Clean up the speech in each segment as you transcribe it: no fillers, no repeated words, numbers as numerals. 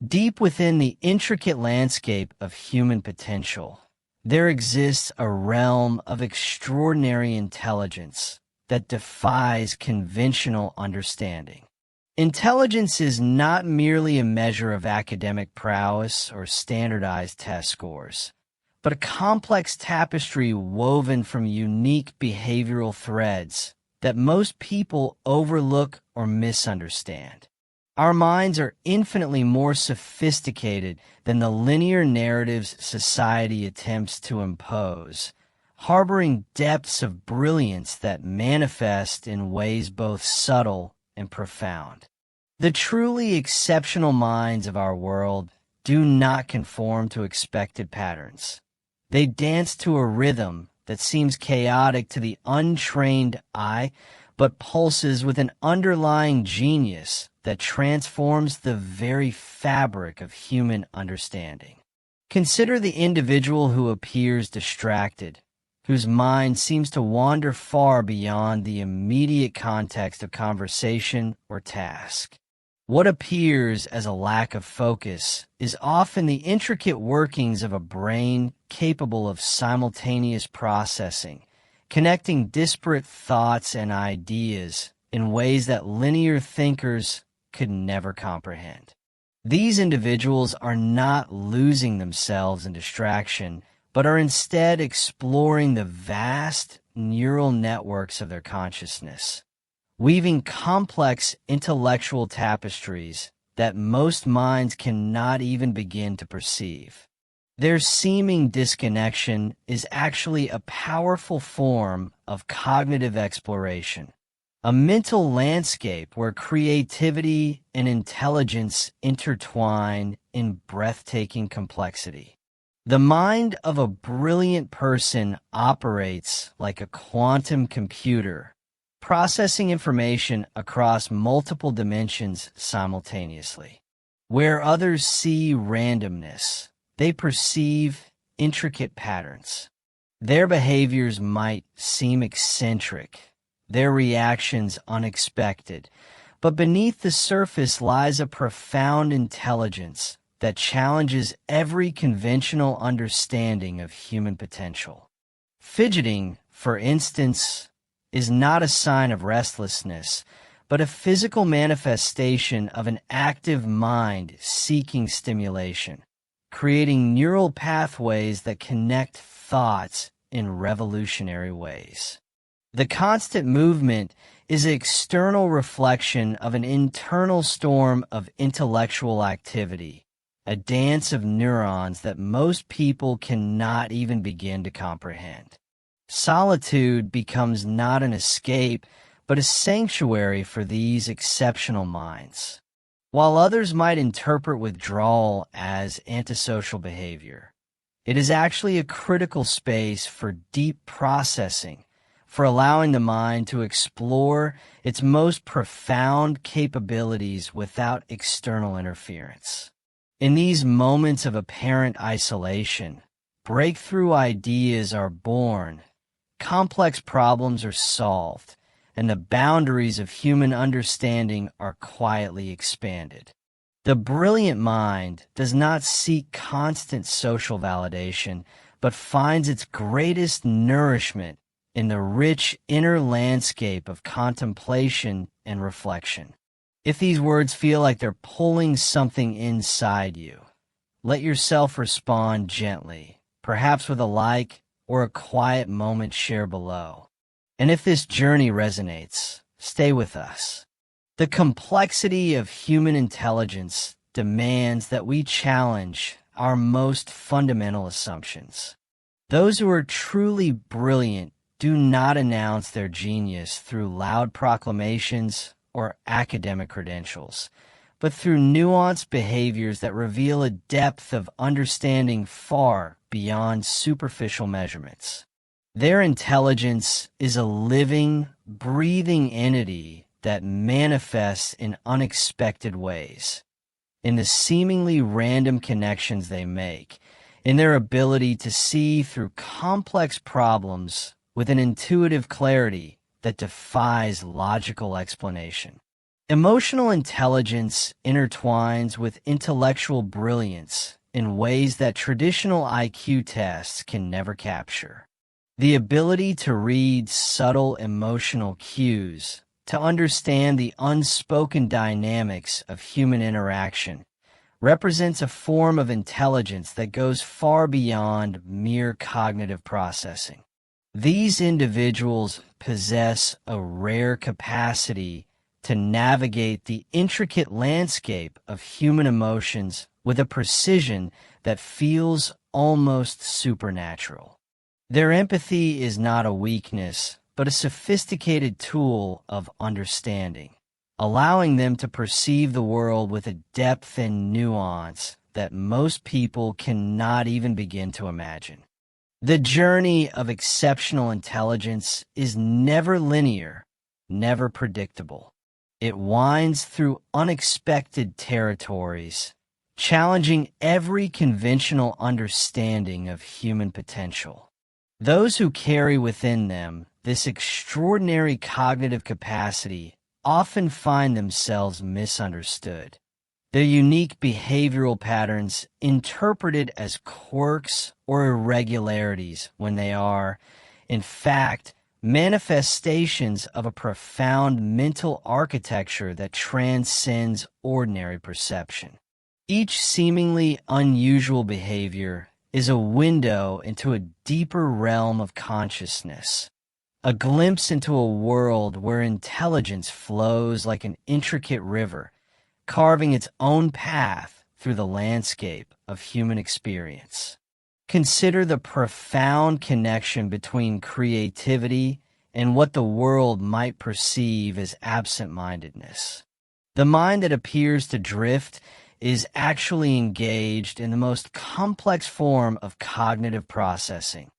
Deep within the intricate landscape of human potential, there exists a realm of extraordinary intelligence that defies conventional understanding. Intelligence is not merely a measure of academic prowess or standardized test scores, but a complex tapestry woven from unique behavioral threads that most people overlook or misunderstand. Our minds are infinitely more sophisticated than the linear narratives society attempts to impose, harboring depths of brilliance that manifest in ways both subtle and profound. The truly exceptional minds of our world do not conform to expected patterns. They dance to a rhythm that seems chaotic to the untrained eye, but pulses with an underlying genius that transforms the very fabric of human understanding. Consider the individual who appears distracted, whose mind seems to wander far beyond the immediate context of conversation or task. What appears as a lack of focus is often the intricate workings of a brain capable of simultaneous processing, connecting disparate thoughts and ideas in ways that linear thinkers could never comprehend. These individuals are not losing themselves in distraction, but are instead exploring the vast neural networks of their consciousness, weaving complex intellectual tapestries that most minds cannot even begin to perceive. Their seeming disconnection is actually a powerful form of cognitive exploration, a mental landscape where creativity and intelligence intertwine in breathtaking complexity. The mind of a brilliant person operates like a quantum computer, processing information across multiple dimensions simultaneously. Where others see randomness, they perceive intricate patterns. Their behaviors might seem eccentric, their reactions unexpected, but beneath the surface lies a profound intelligence that challenges every conventional understanding of human potential. Fidgeting, for instance, is not a sign of restlessness, but a physical manifestation of an active mind seeking stimulation, creating neural pathways that connect thoughts in revolutionary ways. The constant movement is an external reflection of an internal storm of intellectual activity, a dance of neurons that most people cannot even begin to comprehend. Solitude becomes not an escape, but a sanctuary for these exceptional minds. While others might interpret withdrawal as antisocial behavior, it is actually a critical space for deep processing, for allowing the mind to explore its most profound capabilities without external interference. In these moments of apparent isolation, breakthrough ideas are born, complex problems are solved, and the boundaries of human understanding are quietly expanded. The brilliant mind does not seek constant social validation, but finds its greatest nourishment in the rich inner landscape of contemplation and reflection. If these words feel like they're pulling something inside you, let yourself respond gently, perhaps with a like or a quiet moment share below. And if this journey resonates, stay with us. The complexity of human intelligence demands that we challenge our most fundamental assumptions. Those who are truly brilliant do not announce their genius through loud proclamations or academic credentials, but through nuanced behaviors that reveal a depth of understanding far beyond superficial measurements. Their intelligence is a living, breathing entity that manifests in unexpected ways, in the seemingly random connections they make, in their ability to see through complex problems with an intuitive clarity that defies logical explanation. Emotional intelligence intertwines with intellectual brilliance in ways that traditional IQ tests can never capture. The ability to read subtle emotional cues, to understand the unspoken dynamics of human interaction, represents a form of intelligence that goes far beyond mere cognitive processing. These individuals possess a rare capacity to navigate the intricate landscape of human emotions with a precision that feels almost supernatural. Their empathy is not a weakness, but a sophisticated tool of understanding, allowing them to perceive the world with a depth and nuance that most people cannot even begin to imagine. The journey of exceptional intelligence is never linear, never predictable. It winds through unexpected territories, challenging every conventional understanding of human potential. Those who carry within them this extraordinary cognitive capacity often find themselves misunderstood. Their unique behavioral patterns interpreted as quirks or irregularities when they are, in fact, manifestations of a profound mental architecture that transcends ordinary perception. Each seemingly unusual behavior is a window into a deeper realm of consciousness, a glimpse into a world where intelligence flows like an intricate river, carving its own path through the landscape of human experience. Consider the profound connection between creativity and what the world might perceive as absent-mindedness. The mind that appears to drift is actually engaged in the most complex form of cognitive processing,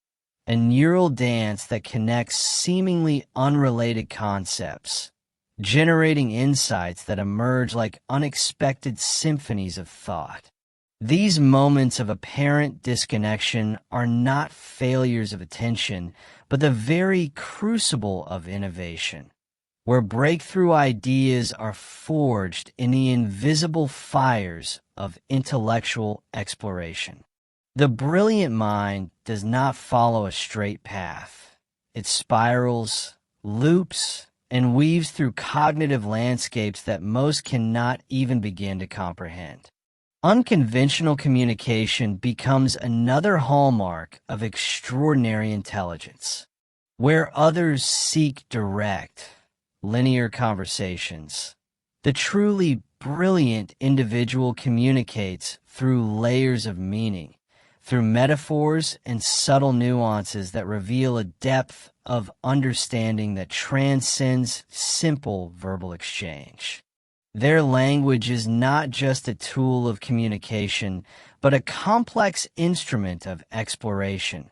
a neural dance that connects seemingly unrelated concepts, generating insights that emerge like unexpected symphonies of thought. These moments of apparent disconnection are not failures of attention, but the very crucible of innovation, where breakthrough ideas are forged in the invisible fires of intellectual exploration. The brilliant mind does not follow a straight path. It spirals, loops, and weaves through cognitive landscapes that most cannot even begin to comprehend. Unconventional communication becomes another hallmark of extraordinary intelligence, where others seek direct, linear conversations. The truly brilliant individual communicates through layers of meaning, through metaphors and subtle nuances that reveal a depth of understanding that transcends simple verbal exchange. Their language is not just a tool of communication, but a complex instrument of exploration,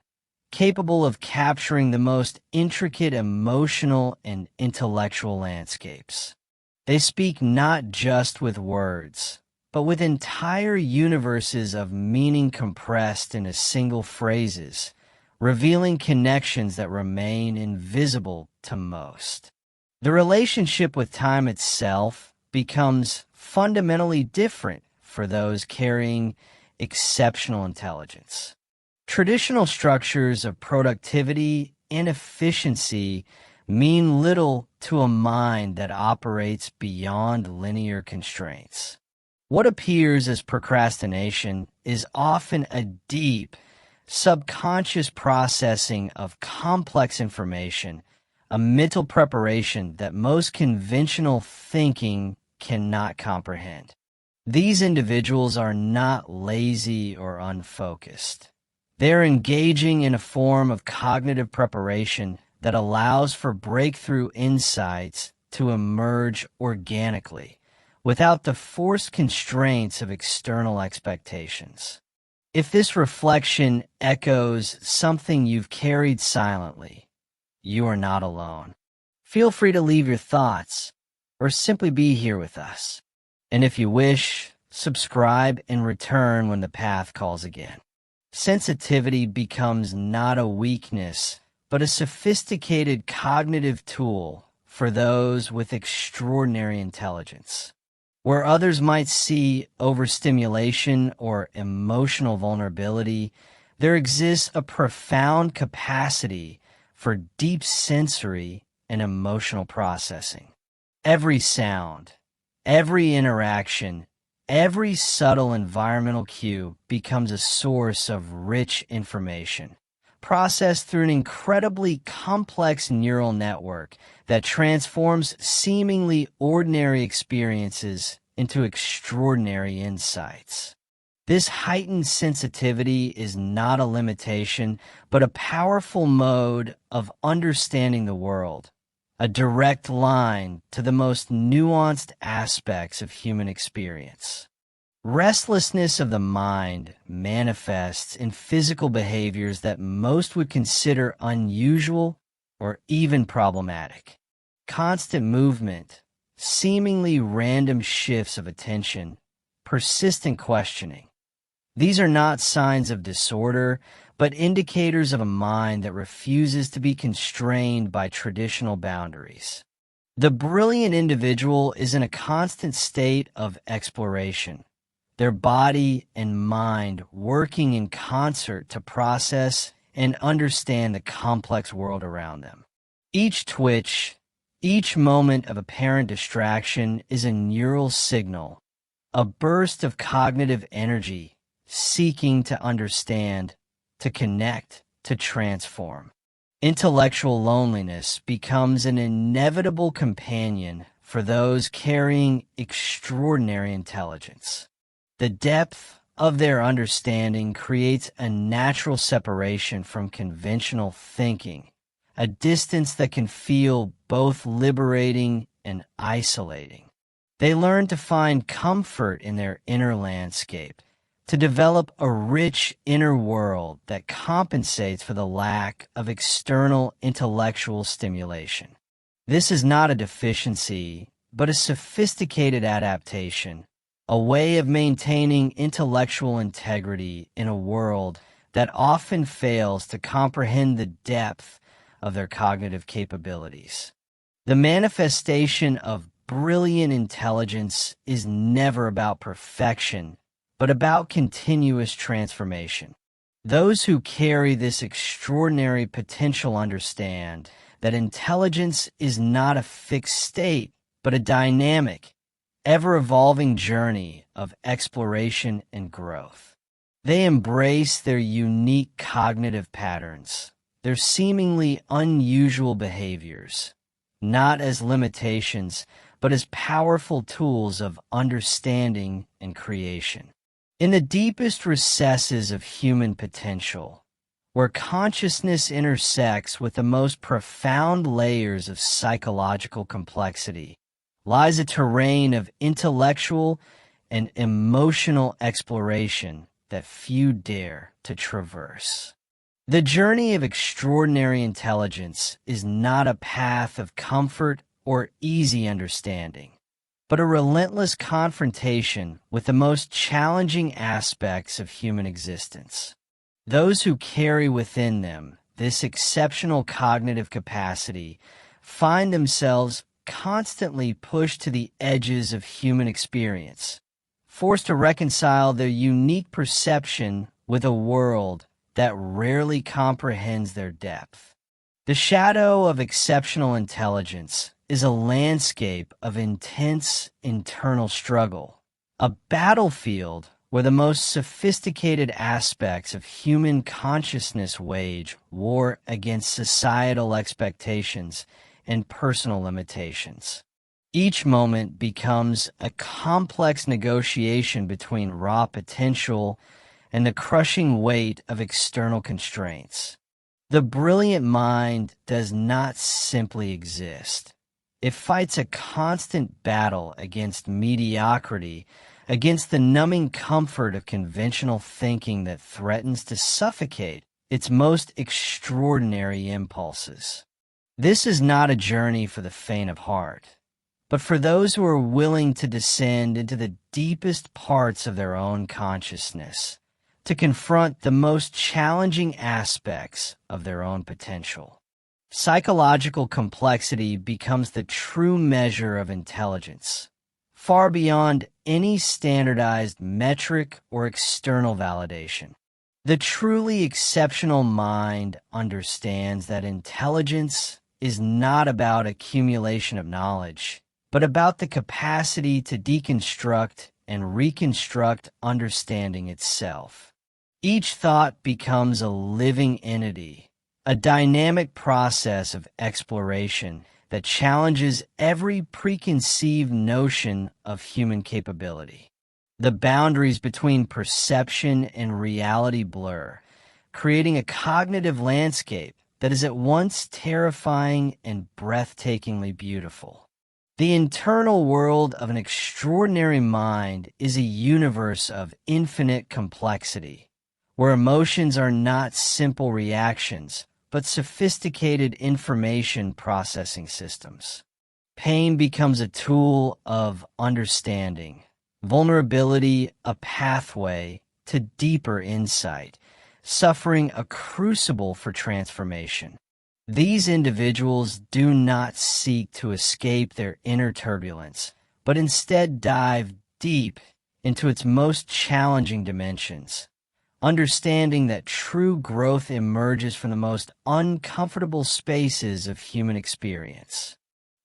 capable of capturing the most intricate emotional and intellectual landscapes. They speak not just with words, but with entire universes of meaning compressed into single phrases, revealing connections that remain invisible to most. The relationship with time itself becomes fundamentally different for those carrying exceptional intelligence. Traditional structures of productivity and efficiency mean little to a mind that operates beyond linear constraints. What appears as procrastination is often a deep, subconscious processing of complex information, a mental preparation that most conventional thinking cannot comprehend. These individuals are not lazy or unfocused. They're engaging in a form of cognitive preparation that allows for breakthrough insights to emerge organically, without the forced constraints of external expectations. If this reflection echoes something you've carried silently, you are not alone. Feel free to leave your thoughts or simply be here with us. And if you wish, subscribe and return when the path calls again. Sensitivity becomes not a weakness, but a sophisticated cognitive tool for those with extraordinary intelligence. Where others might see overstimulation or emotional vulnerability, there exists a profound capacity for deep sensory and emotional processing. Every sound, every interaction, every subtle environmental cue becomes a source of rich information, processed through an incredibly complex neural network that transforms seemingly ordinary experiences into extraordinary insights. This heightened sensitivity is not a limitation, but a powerful mode of understanding the world, a direct line to the most nuanced aspects of human experience. Restlessness of the mind manifests in physical behaviors that most would consider unusual or even problematic. Constant movement, seemingly random shifts of attention, persistent questioning. These are not signs of disorder, but indicators of a mind that refuses to be constrained by traditional boundaries. The brilliant individual is in a constant state of exploration, their body and mind working in concert to process and understand the complex world around them. Each twitch, each moment of apparent distraction is a neural signal, a burst of cognitive energy seeking to understand, to connect, to transform. Intellectual loneliness becomes an inevitable companion for those carrying extraordinary intelligence. The depth of their understanding creates a natural separation from conventional thinking, a distance that can feel both liberating and isolating. They learn to find comfort in their inner landscape, to develop a rich inner world that compensates for the lack of external intellectual stimulation. This is not a deficiency, but a sophisticated adaptation, a way of maintaining intellectual integrity in a world that often fails to comprehend the depth of their cognitive capabilities. The manifestation of brilliant intelligence is never about perfection, but about continuous transformation. Those who carry this extraordinary potential understand that intelligence is not a fixed state, but a dynamic, ever-evolving journey of exploration and growth. They embrace their unique cognitive patterns, their seemingly unusual behaviors, not as limitations, but as powerful tools of understanding and creation. In the deepest recesses of human potential, where consciousness intersects with the most profound layers of psychological complexity, lies a terrain of intellectual and emotional exploration that few dare to traverse. The journey of extraordinary intelligence is not a path of comfort or easy understanding, but a relentless confrontation with the most challenging aspects of human existence. Those who carry within them this exceptional cognitive capacity find themselves constantly pushed to the edges of human experience, forced to reconcile their unique perception with a world that rarely comprehends their depth. The shadow of exceptional intelligence is a landscape of intense internal struggle, a battlefield where the most sophisticated aspects of human consciousness wage war against societal expectations and personal limitations. Each moment becomes a complex negotiation between raw potential and the crushing weight of external constraints. The brilliant mind does not simply exist. It fights a constant battle against mediocrity, against the numbing comfort of conventional thinking that threatens to suffocate its most extraordinary impulses. This is not a journey for the faint of heart, but for those who are willing to descend into the deepest parts of their own consciousness, to confront the most challenging aspects of their own potential. Psychological complexity becomes the true measure of intelligence, far beyond any standardized metric or external validation. The truly exceptional mind understands that intelligence is not about accumulation of knowledge, but about the capacity to deconstruct and reconstruct understanding itself. Each thought becomes a living entity, a dynamic process of exploration that challenges every preconceived notion of human capability. The boundaries between perception and reality blur, creating a cognitive landscape that is at once terrifying and breathtakingly beautiful. The internal world of an extraordinary mind is a universe of infinite complexity, where emotions are not simple reactions, but sophisticated information processing systems. Pain becomes a tool of understanding, vulnerability a pathway to deeper insight, suffering a crucible for transformation. These individuals do not seek to escape their inner turbulence, but instead dive deep into its most challenging dimensions, understanding that true growth emerges from the most uncomfortable spaces of human experience.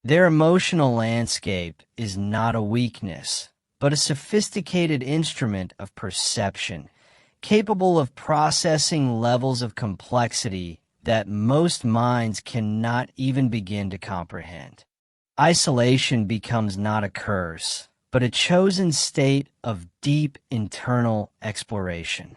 Their emotional landscape is not a weakness, but a sophisticated instrument of perception, capable of processing levels of complexity that most minds cannot even begin to comprehend. Isolation becomes not a curse, but a chosen state of deep internal exploration.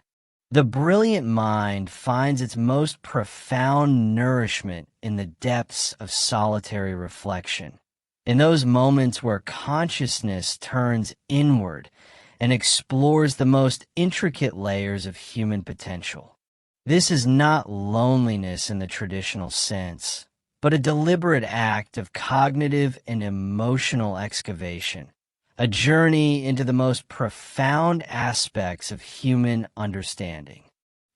The brilliant mind finds its most profound nourishment in the depths of solitary reflection, in those moments where consciousness turns inward and explores the most intricate layers of human potential. This is not loneliness in the traditional sense, but a deliberate act of cognitive and emotional excavation, a journey into the most profound aspects of human understanding.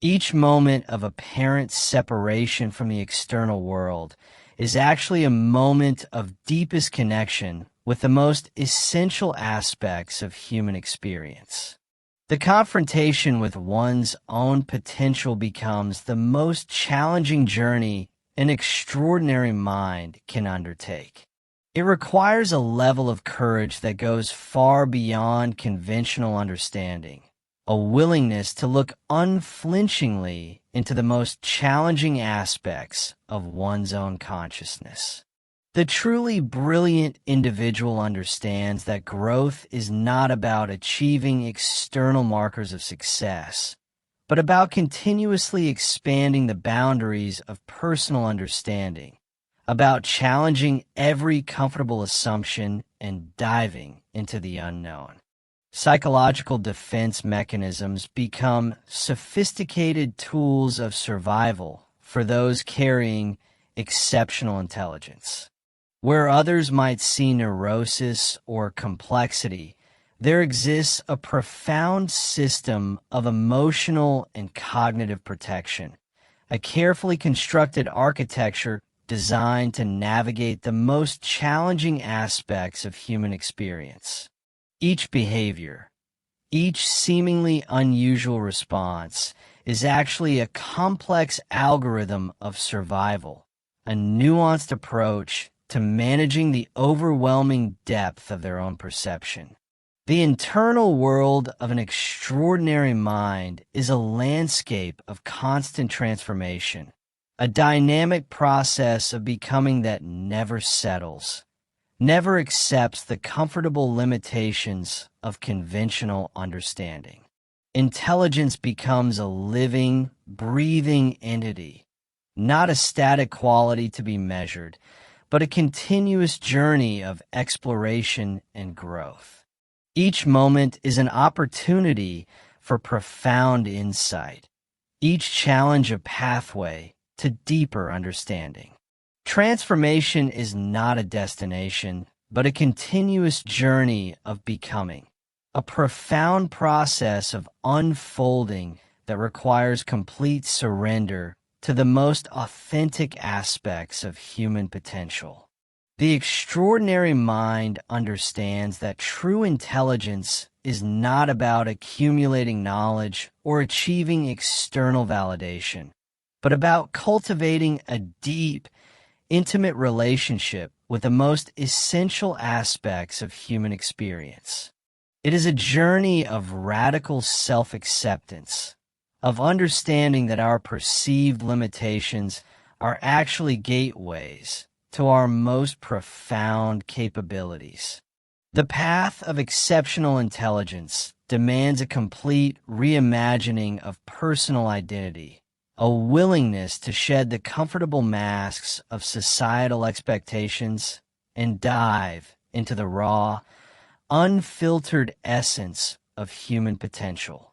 Each moment of apparent separation from the external world is actually a moment of deepest connection with the most essential aspects of human experience. The confrontation with one's own potential becomes the most challenging journey an extraordinary mind can undertake. It requires a level of courage that goes far beyond conventional understanding, a willingness to look unflinchingly into the most challenging aspects of one's own consciousness. The truly brilliant individual understands that growth is not about achieving external markers of success, but about continuously expanding the boundaries of personal understanding, about challenging every comfortable assumption and diving into the unknown. Psychological defense mechanisms become sophisticated tools of survival for those carrying exceptional intelligence. Where others might see neurosis or complexity, there exists a profound system of emotional and cognitive protection, a carefully constructed architecture designed to navigate the most challenging aspects of human experience. Each behavior, each seemingly unusual response is actually a complex algorithm of survival, a nuanced approach to managing the overwhelming depth of their own perception. The internal world of an extraordinary mind is a landscape of constant transformation, a dynamic process of becoming that never settles, never accepts the comfortable limitations of conventional understanding. Intelligence becomes a living, breathing entity, not a static quality to be measured, but a continuous journey of exploration and growth. Each moment is an opportunity for profound insight, each challenge a pathway to deeper understanding. Transformation is not a destination, but a continuous journey of becoming, a profound process of unfolding that requires complete surrender to the most authentic aspects of human potential. The extraordinary mind understands that true intelligence is not about accumulating knowledge or achieving external validation, but about cultivating a deep, intimate relationship with the most essential aspects of human experience. It is a journey of radical self-acceptance, of understanding that our perceived limitations are actually gateways to our most profound capabilities. The path of exceptional intelligence demands a complete reimagining of personal identity, a willingness to shed the comfortable masks of societal expectations and dive into the raw, unfiltered essence of human potential.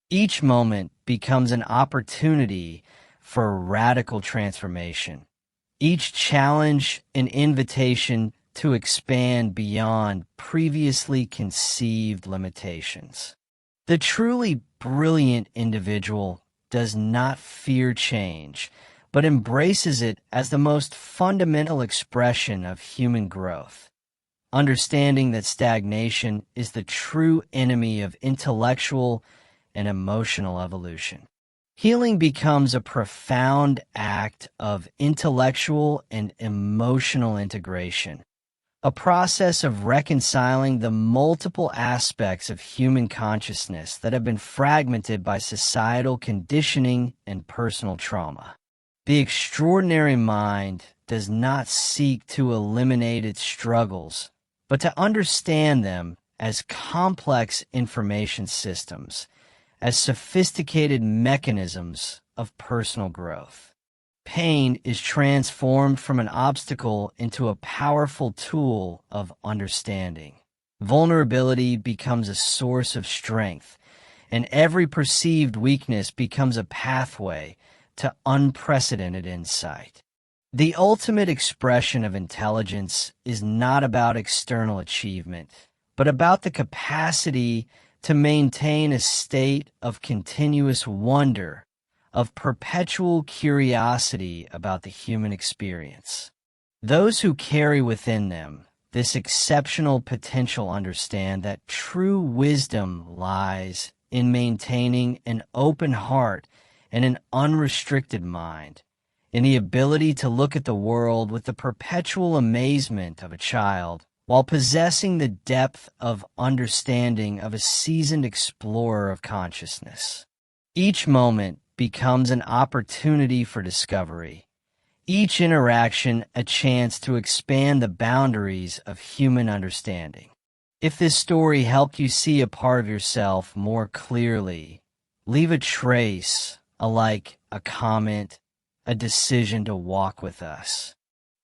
Each moment becomes an opportunity for radical transformation. Each challenge an invitation to expand beyond previously conceived limitations. The truly brilliant individual does not fear change, but embraces it as the most fundamental expression of human growth, understanding that stagnation is the true enemy of intellectual and emotional evolution. Healing becomes a profound act of intellectual and emotional integration, a process of reconciling the multiple aspects of human consciousness that have been fragmented by societal conditioning and personal trauma. The extraordinary mind does not seek to eliminate its struggles, but to understand them as complex information systems, as sophisticated mechanisms of personal growth. Pain is transformed from an obstacle into a powerful tool of understanding. Vulnerability becomes a source of strength, and every perceived weakness becomes a pathway to unprecedented insight. The ultimate expression of intelligence is not about external achievement, but about the capacity to maintain a state of continuous wonder, of perpetual curiosity about the human experience. Those who carry within them this exceptional potential understand that true wisdom lies in maintaining an open heart and an unrestricted mind, in the ability to look at the world with the perpetual amazement of a child, while possessing the depth of understanding of a seasoned explorer of consciousness. Each moment becomes an opportunity for discovery, each interaction a chance to expand the boundaries of human understanding. If this story helped you see a part of yourself more clearly, leave a trace, a like, a comment, a decision to walk with us.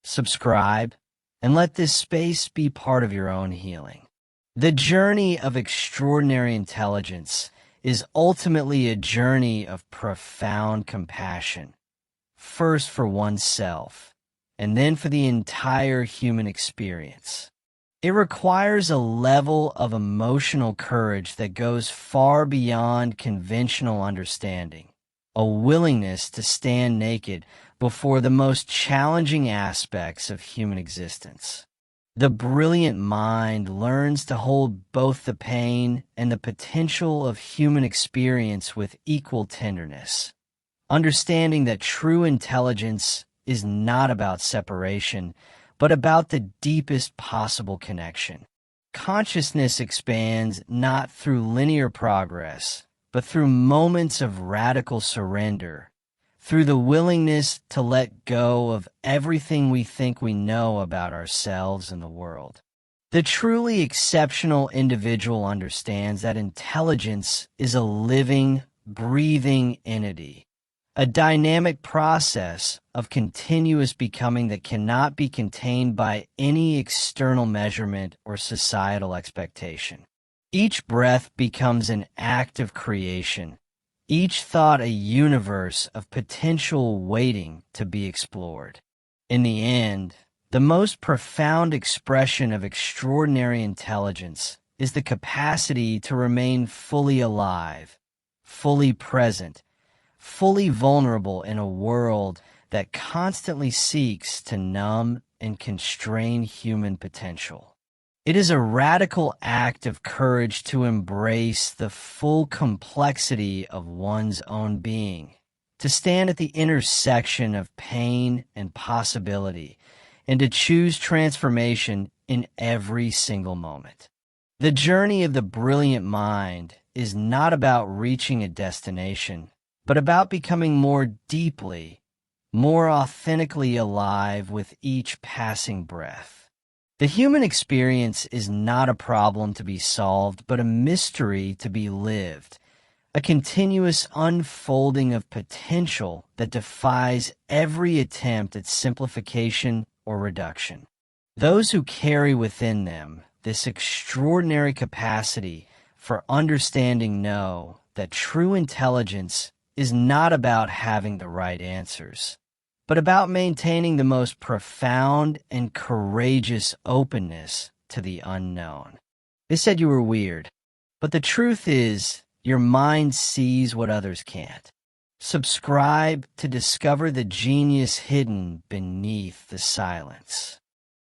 Subscribe, and let this space be part of your own healing. The journey of extraordinary intelligence is ultimately a journey of profound compassion, first for oneself, and then for the entire human experience. It requires a level of emotional courage that goes far beyond conventional understanding, a willingness to stand naked before the most challenging aspects of human existence. The brilliant mind learns to hold both the pain and the potential of human experience with equal tenderness, understanding that true intelligence is not about separation, but about the deepest possible connection. Consciousness expands not through linear progress, but through moments of radical surrender, through the willingness to let go of everything we think we know about ourselves and the world. The truly exceptional individual understands that intelligence is a living, breathing entity, a dynamic process of continuous becoming that cannot be contained by any external measurement or societal expectation. Each breath becomes an act of creation, each thought a universe of potential waiting to be explored. In the end, the most profound expression of extraordinary intelligence is the capacity to remain fully alive, fully present, fully vulnerable in a world that constantly seeks to numb and constrain human potential. It is a radical act of courage to embrace the full complexity of one's own being, to stand at the intersection of pain and possibility, and to choose transformation in every single moment. The journey of the brilliant mind is not about reaching a destination, but about becoming more deeply, more authentically alive with each passing breath. The human experience is not a problem to be solved, but a mystery to be lived, a continuous unfolding of potential that defies every attempt at simplification or reduction. Those who carry within them this extraordinary capacity for understanding know that true intelligence is not about having the right answers, but about maintaining the most profound and courageous openness to the unknown. They said you were weird, but the truth is, your mind sees what others can't. Subscribe to discover the genius hidden beneath the silence.